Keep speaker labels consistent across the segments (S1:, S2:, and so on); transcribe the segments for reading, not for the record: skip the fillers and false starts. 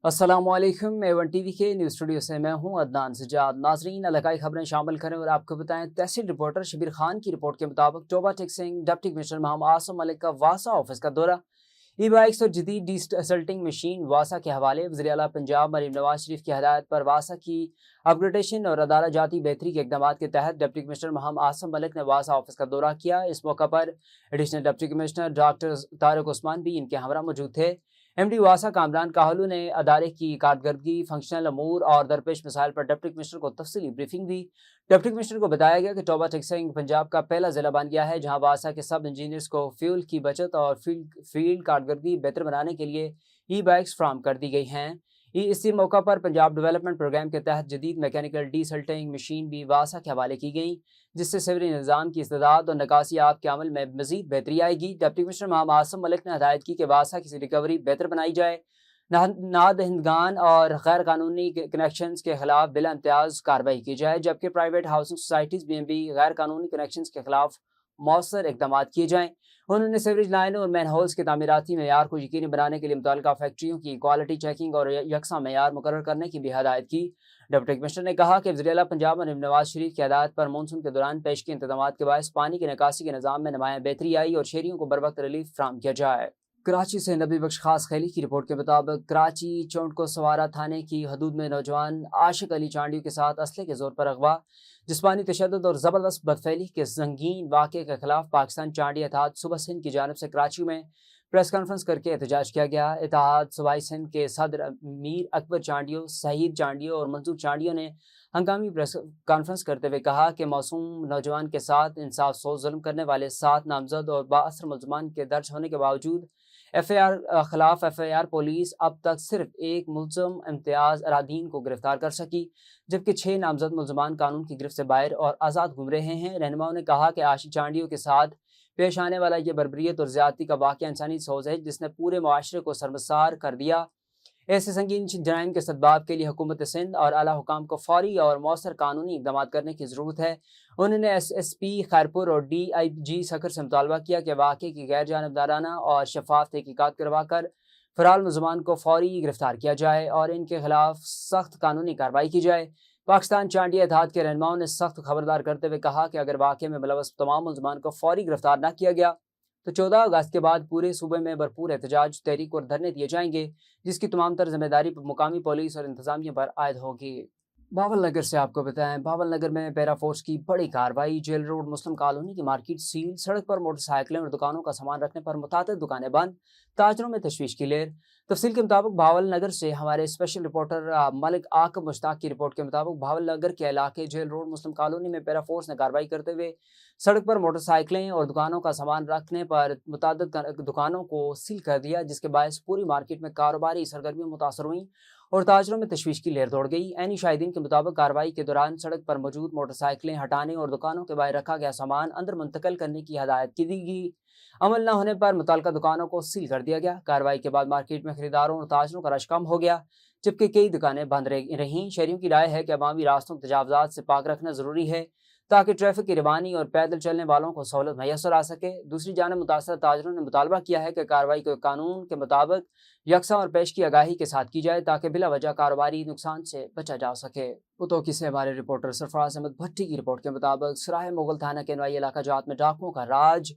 S1: अस्सलाम वालेकुम। A1 TV के न्यूज़ स्टूडियो से मैं हूं अदनान सजाद। नाजरीन, इलाकाई खबरें शामिल करें और आपको बताएं। तहसील रिपोर्टर शबीर खान की रिपोर्ट के मुताबिक Toba टेक्सिंग deputy commissioner Mohammad Assam Malik का वासा ऑफिस का दौरा। ई बाइक्स और जदीद डिसल्टिंग मशीन वासा के हवाले। वज़ीर आला पंजाब मरीम नवाज शरीफ की हदायत पर वासा की अपग्रेडेशन और अदारा जाती बेहतरी के इकदाम के तहत डिप्टी कमिश्नर मोहम्मद आसम मलिक ने वासा ऑफिस का दौरा किया। इस मौका पर additional deputy commissioner doctor Tariq Usman भी इनके हमरा मौजूद थे। MD वासा कामरान काहलू ने अदारे की कारकर्दगी, फंक्शनल अमूर और दरपेश मसाइल पर डिप्टी कमिश्नर को तफसीली ब्रीफिंग दी। डिप्टी कमिश्नर को बताया गया कि टोबा टेक्सिंग पंजाब का पहला जिला बन गया है जहां वासा के सब इंजीनियर्स को फ्यूल की बचत और फील्ड कारकर्दगी बेहतर बनाने के लिए ई बाइक्स फ्राहम कर दी गई हैं। इसी मौका पर पंजाब डेवलपमेंट प्रोग्राम के तहत जदीद मैकेनिकल डीसल्टिंग मशीन भी वासा के हवाले की गई, जिससे सिवरी निज़ाम की इस्तेदाद और निकासी आप के अमल में मजीद बेहतरी आएगी। डिप्टी कमिश्नर मोहम्मद आसम मलिक ने हदायत की कि वासा की रिकवरी बेहतर बनाई जाए, नादहिंदगान और गैर कानूनी कनेक्शन के खिलाफ बिला इम्तियाज कार्रवाई की जाए, जबकि प्राइवेट हाउसिंग सोसाइटीज़ में भी गैर कानूनी कनेक्शन के खिलाफ मौसर इकदाम किए जाएँ। उन्होंने सीवरेज लाइनों और मैन होल्स के तामीराती मेयार को यकीनी बनाने के लिए मुतल्लिका फैक्ट्रियों की क्वालिटी चेकिंग और यकसा मेयार मुकर्रर करने की भी हदायत की। डिप्टी कमिश्नर ने कहा कि वज़ीर आला पंजाब मरीम नवाज शरीफ की हदायत पर मानसून के दौरान पेश के इंतजाम के बायस पानी की निकासी के निज़ाम में नुमाया बेहतरी आई और शहरियों को बर वक्त रिलीफ फ्राहम किया जाए। कराची से नबी बख्श खास खैली की रिपोर्ट के मुताबिक कराची चौंटको सवारा थाने की हदूद में नौजवान आशिक अली चांडियों के साथ असले के जोर पर अगवा, जिस्मानी तशद्दुद और ज़बरदस्त बदफैली के संगीन वाक़े के खिलाफ पाकिस्तान चांडी इत्तेहाद सूबा सिंध की जानिब से कराची में प्रेस कॉन्फ्रेंस करके एहतजाज किया गया। इत्तेहाद सूबाई सिंध के सदर मीर अकबर चांडियो, सहीद चांडियो और मंसूर चांडियो ने हंगामी प्रेस कॉन्फ्रेंस करते हुए कहा कि मासूम नौजवान के साथ इंसाफ सोच जुल्म करने वाले 7 नामजद और बाअसर मुल्ज़मान के दर्ज होने के बावजूद FIR पुलिस अब तक सिर्फ एक मुल्ज़म इम्तियाज अरादीन को गिरफ्तार कर सकी, जबकि 6 नामजद मुल्ज़मान कानून की गिरफ्त से बाहर और आज़ाद घूम रहे हैं। रहनुमाओं ने कहा कि आशिक चांडियों के साथ पेश आने वाला ये बर्बरियत और ज़्यादती का वाक़या इंसानी सोच है जिसने पूरे मुआशरे को शर्मसार कर दिया। ऐसे संगीन जराइम के सद्बाब के लिए हुकूमत सिंध और आला हुकाम को फौरी और मौसर कानूनी इक़दाम करने की ज़रूरत है। उन्होंने SSP खैरपुर और DIG सखर से मुतालबा किया कि वाक़े की गैर जानबदाराना और शफाफ तहकीकात करवा कर फरार मुल्ज़मान को फौरी गिरफ्तार किया जाए और इनके खिलाफ सख्त कानूनी कार्रवाई की जाए। पाकिस्तान चांडिया इत्तेहाद के रहनुमाओं ने सख्त खबरदार करते हुए कहा कि अगर वाक़े में मुलव्वस तमाम मुल्ज़मान को फौरी गिरफ्तार न किया गया तो 14 अगस्त के बाद पूरे सूबे में भरपूर एहतजाज, तहरीक और धरने दिए जाएंगे, जिसकी तमाम तर जिम्मेदारी मुकामी पुलिस और इंतजामिया पर आयद होगी। भावल नगर से आपको बताएं, भावल नगर में पैरा फोर्स की बड़ी कार्रवाई। जेल रोड मुस्लिम कॉलोनी की मार्केट सील, सड़क पर मोटरसाइकिलें और दुकानों का सामान रखने पर मुतादिद दुकानें बंद, ताजरों में तशवीश की लहर। तफसील के मुताबिक भावल नगर से हमारे स्पेशल रिपोर्टर मलिक आकब मुश्ताक की रिपोर्ट के मुताबिक भावल नगर के इलाके जेल रोड मुस्लिम कॉलोनी में पैरा फोर्स ने कार्रवाई करते हुए सड़क पर मोटरसाइकिलें और दुकानों का सामान रखने पर मुतादिद दुकानों को सील कर दिया, जिसके बायस पूरी मार्केट में कारोबारी सरगर्मियां मुतासर हुई और ताजरों में तशवीश की लहर दौड़ गई। ऐनी शाहिदीन के मुताबिक कार्रवाई के दौरान सड़क पर मौजूद मोटरसाइकिलें हटाने और दुकानों के बाहर रखा गया सामान अंदर मुंतकिल करने की हदायत की गई। अमल न होने पर मुतल्लिका दुकानों को सील कर दिया गया। कार्रवाई के बाद मार्केट में खरीदारों और ताजरों का रश कम हो गया, जबकि कई दुकानें बंद रहीं। शहरियों की राय है कि अवामी रास्तों तजावजात से पाक रखना जरूरी है ताकि ट्रैफिक की रवानी और पैदल चलने वालों को सहूलत मैसर आ सके। दूसरी जानब मुतासर ताजरों ने मुतालबा किया है कि कार्रवाई को कानून के मुताबिक यकसा और पेश की आगाही के साथ की जाए ताकि बिला वजह कारोबारी नुकसान से बचा जा सके। उतोकी से हमारे रिपोर्टर सरफराज अहमद भट्टी की रिपोर्ट के मुताबिक सराय मुगल थाना के नवाई इलाका जात में डाकुओं का राज,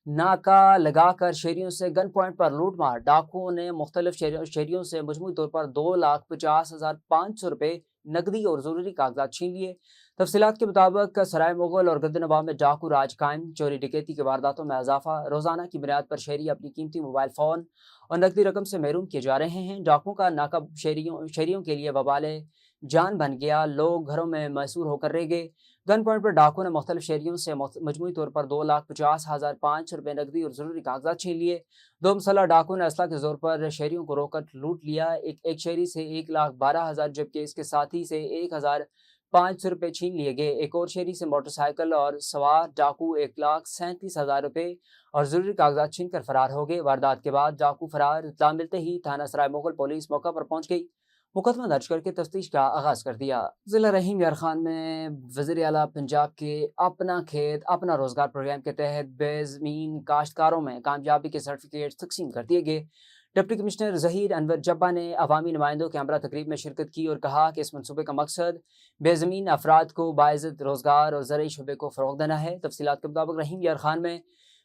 S1: नाका लगाकर शहरियों से गन पॉइंट पर लूटमार। डाकुओं ने मुख्तलिफ शहरियों से मजमूई तौर पर 2,50,500 रुपये नकदी और जरूरी कागजात छीन लिए। तफसीलात के मुताबिक सराय मुगल और गद्दनवाब में डाकू राज कायम, चोरी डकैती के वारदातों में इजाफा। रोजाना की बुनियाद पर शहरी अपनी कीमती मोबाइल फोन और नकदी रकम से महरूम किए जा रहे हैं। डाकुओं का नाका शहरियों के लिए वबाले जान बन गया। लोग घरों में मैसूर होकर रह गए। गन पॉइंट पर डाकुओं ने मुख्तलिफ शहरियों से मजमूई तौर पर 2,50,500 रुपये नकदी और जरूरी कागजात छीन लिए। दो मुसल्लह डाकुओं ने असला के जोर पर शहरियों को रोककर लूट लिया। एक शहरी से 1,12,000 जबकि इसके साथी से 1,500 रुपये छीन लिए गए। एक और शहरी से मोटरसाइकिल और सवार डाकू 1,37,000 रुपये और जरूरी कागजात छीन कर फरार हो गए। वारदात के बाद डाकू फरार इत्तला मिलते ही थाना सराय मुगल पुलिस मौका पर पहुंच गई, मुकदमा दर्ज करके तफ्तीश का आगाज कर दिया। जिला रहीम यार खान में वज़ीर आला पंजाब के अपना खेत अपना रोजगार प्रोग्राम के तहत बेज़मीन काश्तकारों में कामयाबी के सर्टिफिकेट तकसीम कर दिए गए। ڈپٹی کمشنر ظہیر انور جبا نے عوامی نمائندوں کے ہمراہ تقریب میں شرکت کی اور کہا کہ اس منصوبے کا مقصد بے زمین افراد کو باعزت روزگار اور زرعی شعبے کو فروغ دینا ہے۔ تفصیلات کے مطابق رحیم یار خان میں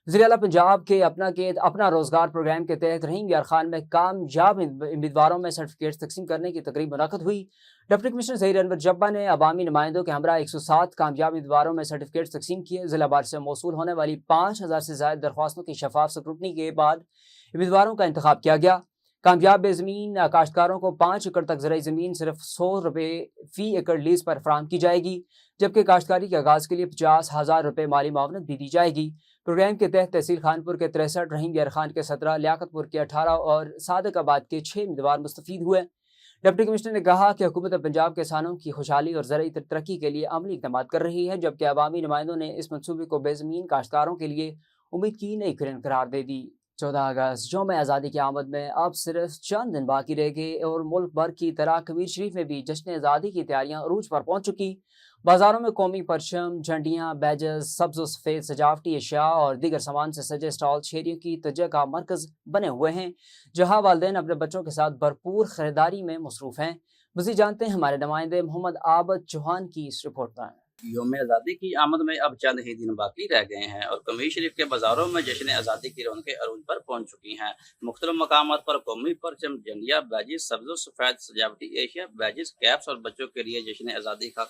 S1: وزیر اعلیٰ پنجاب کے اپنا روزگار پروگرام کے تحت رحیم یار خان میں کامیاب امیدواروں میں سرٹیفکیٹ تقسیم کرنے کی تقریب منعقد ہوئی۔ ڈپٹی کمشنر ظہیر انور جبا نے عوامی نمائندوں کے ہمراہ 107 کامیاب امیدواروں میں سرٹیفکیٹ تقسیم کیے۔ ضلع بار سے موصول ہونے والی 5000 سے زائد درخواستوں کی شفاف اسکروٹنی کے بعد امیدواروں کا انتخاب کیا گیا۔ کامیاب بے زمین کاشتکاروں کو 5 ایکڑ تک زرعی زمین صرف 100 روپے فی ایکڑ لیز پر فراہم کی جائے گی، جبکہ کاشتکاری کے آغاز کے لیے 50,000 روپے مالی معاونت بھی دی جائے گی۔ پروگرام کے تحت تحصیل خانپور کے 63، رحیم یار خان کے 17، لیاقت پور کے 18 اور صادق آباد کے 6 امیدوار مستفید ہوئے۔ ڈپٹی کمشنر نے کہا کہ حکومت پنجاب کسانوں کی خوشحالی اور زرعی ترقی کے لیے عملی اقدامات کر رہی ہے، جبکہ عوامی نمائندوں نے اس منصوبے کو بے زمین کاشتکاروں کے لیے امید کی نئی کرن قرار دے دی۔ 14 اگست یوم آزادی کی آمد میں اب صرف چند دن باقی رہ گئے اور ملک بھر کی طرح کبیر شریف میں بھی جشن آزادی کی تیاریاں عروج پر پہنچ چکی۔ بازاروں میں قومی پرچم، جھنڈیاں، بیجز، سبز و سفید سجاوٹی اشیاء اور دیگر سامان سے سجے اسٹال شہریوں کی توجہ کا مرکز بنے ہوئے ہیں، جہاں والدین اپنے بچوں کے ساتھ بھرپور خریداری میں مصروف ہیں۔ مزید جانتے ہیں ہمارے نمائندے محمد عابد چوہان کی اس رپورٹ میں۔
S2: یوم آزادی کی آمد میں اب چند ہی دن باقی رہ گئے ہیں اور کمیر شریف کے بازاروں میں جشن آزادی کی رونقیں عروج پر پہنچ چکی ہیں۔ مختلف مقامات پر قومی پرچم، جھنڈیاں، بیجز، سبز و سفید سجاوٹی اشیاء، بیجز، کیپس اور بچوں کے لیے جشن آزادی کا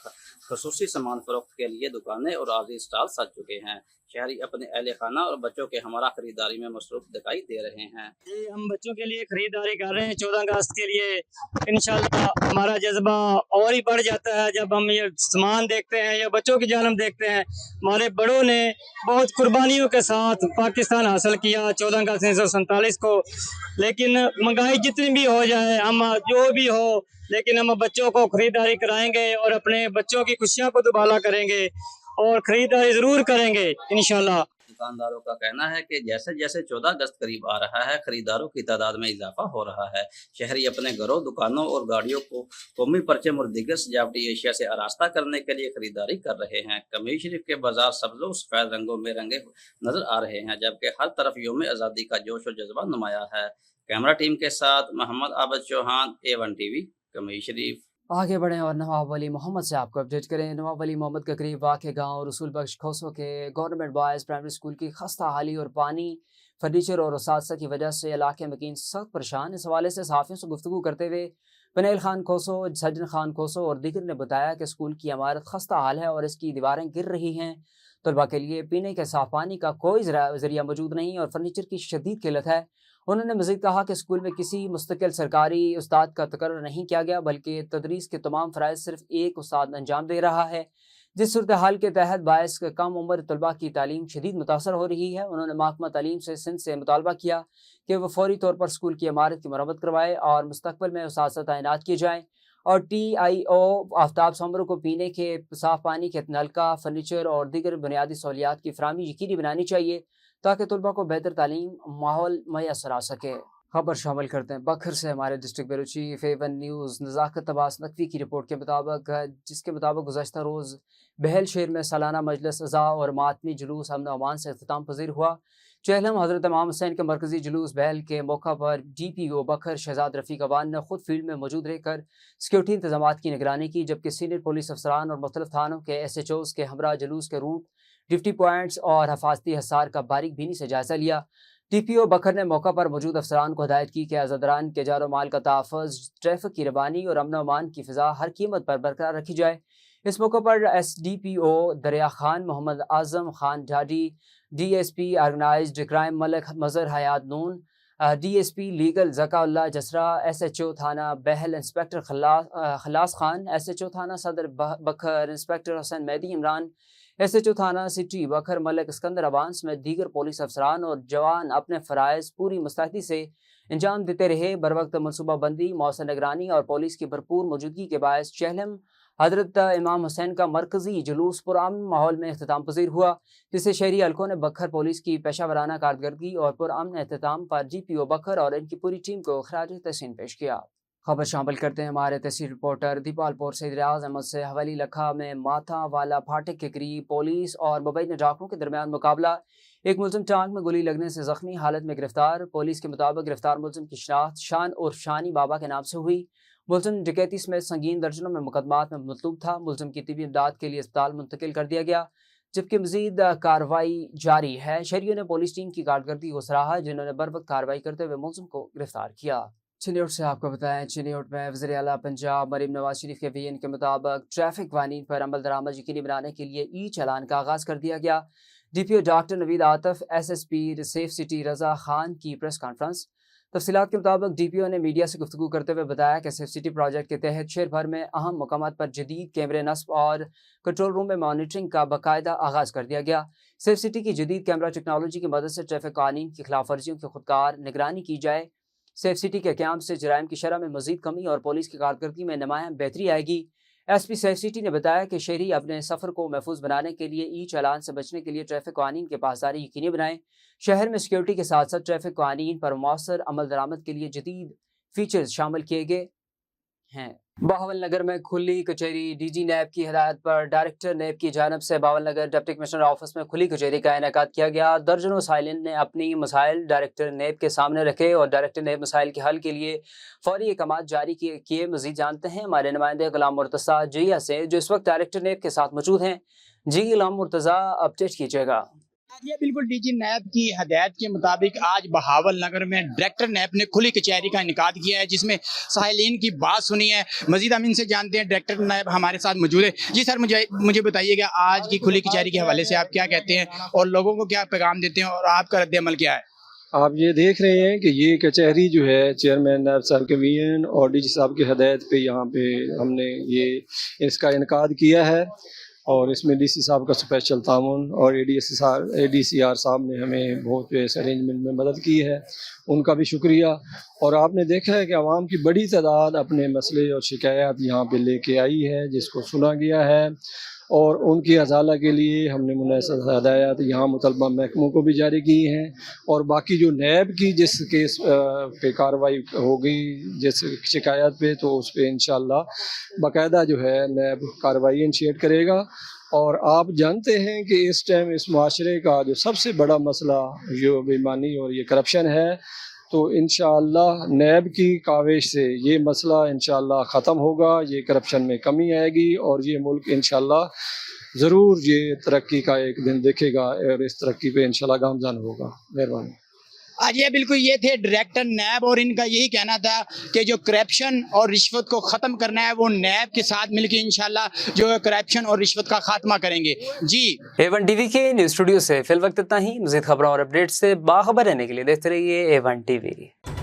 S2: خصوصی سامان فروخت کے لیے دکانیں اور عارضی اسٹال سج چکے ہیں۔ شہری اپنے اہل خانہ اور بچوں کے ہمراہ خریداری میں مصروف دکھائی دے رہے ہیں۔
S3: ہم بچوں کے لیے خریداری کر رہے ہیں 14 اگست کے لیے۔ انشاءاللہ ہمارا جذبہ اور ہی بڑھ جاتا ہے جب ہم یہ سامان دیکھتے ہیں یا بچوں کی جانب دیکھتے ہیں۔ ہمارے بڑوں نے بہت قربانیوں کے ساتھ پاکستان حاصل کیا 14 اگست 1947 کو، لیکن مہنگائی جتنی بھی ہو جائے، ہم جو بھی ہو، لیکن ہم بچوں کو خریداری کرائیں گے اور اپنے بچوں کی خوشیاں کو دوبالا کریں گے اور خریداری ضرور کریں گے انشاءاللہ۔
S2: دکانداروں کا کہنا ہے کہ جیسے جیسے 14 اگست قریب آ رہا ہے، خریداروں کی تعداد میں اضافہ ہو رہا ہے۔ شہری اپنے گھروں، دکانوں اور گاڑیوں کو قومی پرچم اور دیگر سجاوٹی اشیاء سے آراستہ کرنے کے لیے خریداری کر رہے ہیں۔ کمیر شریف کے بازار سبز و سفید رنگوں میں رنگے نظر آ رہے ہیں، جبکہ ہر طرف یوم آزادی کا جوش و جذبہ نمایاں ہے۔ کیمرہ ٹیم کے ساتھ محمد عابد چوہان، A1 TV، کمیر شریف۔
S1: آگے بڑھیں اور نواب ولی محمد سے آپ کو اپڈیٹ کریں۔ نواب ولی محمد کے قریب واقع گاؤں رسول بخش کھوسو کے گورنمنٹ بوائز پرائمری اسکول کی خستہ حالی اور پانی، فرنیچر اور اساتذہ کی وجہ سے علاقے مکین سخت پریشان۔ اس حوالے سے صحافیوں سے گفتگو کرتے ہوئے پنیل خان کھوسو، سجن خان کھوسو اور دیگر نے بتایا کہ اسکول کی عمارت خستہ حال ہے اور اس کی دیواریں گر رہی ہیں۔ طلباء کے لیے پینے کے صاف پانی کا کوئی ذریعہ موجود نہیں اور فرنیچر کی شدید قلت ہے۔ انہوں نے مزید کہا کہ اسکول میں کسی مستقل سرکاری استاد کا تقرر نہیں کیا گیا، بلکہ تدریس کے تمام فرائض صرف ایک استاد انجام دے رہا ہے، جس صورتحال کے تحت باعث کم عمر طلباء کی تعلیم شدید متاثر ہو رہی ہے۔ انہوں نے محکمہ تعلیم سے سندھ سے مطالبہ کیا کہ وہ فوری طور پر اسکول کی عمارت کی مرمت کروائے اور مستقبل میں اساتذہ تعینات کیے جائیں اور TIO آفتاب سمروں کو پینے کے صاف پانی کے نلکا، فرنیچر اور دیگر بنیادی سہولیات کی فراہمی یقینی بنانی چاہیے تاکہ طلباء کو بہتر تعلیم ماحول میسر آ سکے۔ خبر شامل کرتے ہیں بکھر سے ہمارے district bureau chief A1 news Nazakat Abbas Naqvi کی رپورٹ کے مطابق، جس کے مطابق گزشتہ روز بہل شہر میں سالانہ مجلس عزا اور ماتمی جلوس امن و امان سے اختتام پذیر ہوا۔ چہلم حضرت امام حسین کے مرکزی جلوس بہل کے موقع پر DPO بکھر شہزاد رفیق اوان نے خود فیلڈ میں موجود رہ کر سیکورٹی انتظامات کی نگرانی کی، جبکہ سینئر پولیس افسران اور مختلف تھانوں کے SHOs کے ہمراہ جلوس کے روٹ، ڈیوٹی پوائنٹس اور حفاظتی حصار کا باریک بینی سے جائزہ لیا۔ DPO بکھر نے موقع پر موجود افسران کو ہدایت کی کہ عزاداران کے جار و مال کا تحفظ، ٹریفک کی روانی اور امن و امان کی فضا ہر قیمت پر برقرار رکھی جائے۔ اس موقع پر SDPO دریا Khan Muhammad Azam Khan ڈھاڈی، DSP organized crime ملک مظہر حیات نون، DSP لیگل ذکا اللہ جسرا، SHO تھانہ بہل انسپکٹر خلاص خان، SHO تھانہ صدر بکھر انسپکٹر حسین مہدی عمران، SHO تھانہ سٹی بکھر ملک اسکندر عوان سمیت دیگر پولیس افسران اور جوان اپنے فرائض پوری مستعدی سے انجام دیتے رہے۔ بروقت منصوبہ بندی، مؤثر نگرانی اور پولیس کی بھرپور موجودگی کے باعث چہلم حضرت امام حسین کا مرکزی جلوس پرامن ماحول میں اختتام پذیر ہوا، جسے شہری حلقوں نے بکھر پولیس کی پیشہ ورانہ کارکردگی اور پرامن اختتام پر DPO بکھر اور ان کی پوری ٹیم کو خراج تحسین پیش کیا۔ खबर शामिल करते हैं हमारे तहसील रिपोर्टर दीपालपुर से रियाज अहमद से। हवेली लखा में माथा वाला फाटक के करीब पुलिस और मुबैना डाकुओं के दरमियान मुकाबला। एक मुलजिम टांग में गोली लगने से जख्मी हालत में गिरफ्तार। पुलिस के मुताबिक गिरफ्तार मुलजिम की शनाख्त शान उर्फ शानी बाबा के नाम से हुई। मुलजिम डकैती समेत संगीन दर्जनों में मुकदमात में मतलूब था। मुलजिम की तिबी इमदाद के लिए अस्पताल मुंतकिल कर दिया गया, जबकि मजीद कार्रवाई जारी है। शहरियों ने पुलिस टीम की कारकर्दगी को सराहा, जिन्होंने बर वक्त कार्रवाई करते हुए मुलजिम को गिरफ्तार किया। चिन्योट से आपको बताएं, चिन्योट में वज़ीर आला पंजाब मरीम नवाज शरीफ के बयान के मुताबिक ट्रैफिक कानून पर अमल दरामद यकीनी बनाने के लिए ई चालान का आगाज़ कर दिया गया। DPO doctor Naveed Atif, SSP safe city Raza Khan की प्रेस कॉन्फ्रेंस। तफसीलात के मुताबिक DPO ने मीडिया से गुफ्तगू करते हुए बताया कि सेफ सिटी प्रोजेक्ट के तहत शहर भर में अहम मकामात पर जदीद कैमरे नस्ब और कंट्रोल रूम में मॉनिटरिंग का बाकायदा आगाज़ कर दिया गया। सेफ सिटी की जदीद कैमरा टेक्नोलॉजी की मदद से ट्रैफिक कानून की खिलाफ वर्जियों की खुदकार निगरानी की जाए। सेफ सिटी के क़याम से जराइम की शरह में मजीद कमी और पुलिस की कारकर्दगी में नुमायां बेहतरी आएगी। SP सेफ सिटी ने बताया कि शहरी अपने सफ़र को महफूज बनाने के लिए ई चालान से बचने के लिए ट्रैफिक कानून के पासदारी यकीनी बनाएं। शहर में सिक्योरिटी के साथ साथ ट्रैफिक कानून पर मौसर अमल दरामद के लिए जदीद फीचर्स शामिल किए गए हैं। बहावल नगर में खुली कचहरी। DG नैब की हिदायत पर डायरेक्टर नैब की जानब से बहावल नगर डिप्टी कमिश्नर ऑफिस में खुली कचहरी का इनेकाद किया गया। दर्जनों साइलिन ने अपनी मसाइल डायरेक्टर नैब के सामने रखे और डायरेक्टर नैब मसाइल के हल के लिए फौरी इक़दामात जारी किए। मजीद जानते हैं हमारे नुमाइंदे गुलाम मुर्तज़ा जिया से, जो इस वक्त डायरेक्टर नैब के साथ मौजूद हैं। जी गुलाम मुर्तज़ा, अपडेट कीजिएगा।
S4: ये बिल्कुल DG नैब की हदायत के मुताबिक आज बहावल नगर में डायरेक्टर नैब ने खुली कचहरी का इनेकाद किया है, जिसमें साहिलीन की बात सुनी है। मजीद हम इनसे जानते हैं, डायरेक्टर नैब हमारे साथ मौजूद है। जी सर, मुझे बताइएगा आज की खुली कचहरी के हवाले से आप क्या कहते हैं और लोगों को क्या पैगाम देते हैं और आपका रद्द अमल क्या है?
S5: आप ये देख रहे हैं कि ये कचहरी जो है चेयरमैन नैब साहब के वीएन और DG साहब की हदायत पे यहाँ पे हमने ये इसका इनेकाद किया है और इसमें DC साहब का स्पेशल तामुन और ADCR साहब ने हमें बहुत इस अरेंजमेंट में मदद की है, उनका भी शुक्रिया। और आपने देखा है कि आवाम की बड़ी तादाद अपने मसले और शिकायत यहाँ पे लेके आई है, जिसको सुना गया है और उनकी अजाला के लिए हमने मुनासिब हदायत यहाँ मुतलबा महकमों को भी जारी की हैं। और बाकी जो नैब की जिस केस पे कार्रवाई होगी जिस शिकायत पे, तो उस पे इंशाअल्लाह बाकायदा जो है नैब कार्रवाई इनिशिएट करेगा। और आप जानते हैं कि इस टाइम इस माशरे का जो सबसे बड़ा मसला जो बेईमानी और ये करप्शन है, तो इंशाअल्लाह नैब की काविश से ये मसला इंशाअल्लाह ख़त्म होगा, ये करप्शन में कमी आएगी और ये मुल्क इंशाअल्लाह ज़रूर ये तरक्की का एक दिन देखेगा और इस तरक्की पे इंशाअल्लाह गामज़न होगा। मेहरबानी।
S4: आज ये बिल्कुल ये थे डायरेक्टर नैब और इनका यही कहना था कि जो करप्शन और रिश्वत को ख़त्म करना है वो नैब के साथ मिलकर इंशाल्लाह जो है करप्शन और रिश्वत का खात्मा करेंगे। जी
S1: A1 TV के न्यूज़ स्टूडियो से फिल वक्त इतना ही। मज़ीद खबरों और अपडेट से बाखबर रहने के लिए देखते रहिए A1 TV।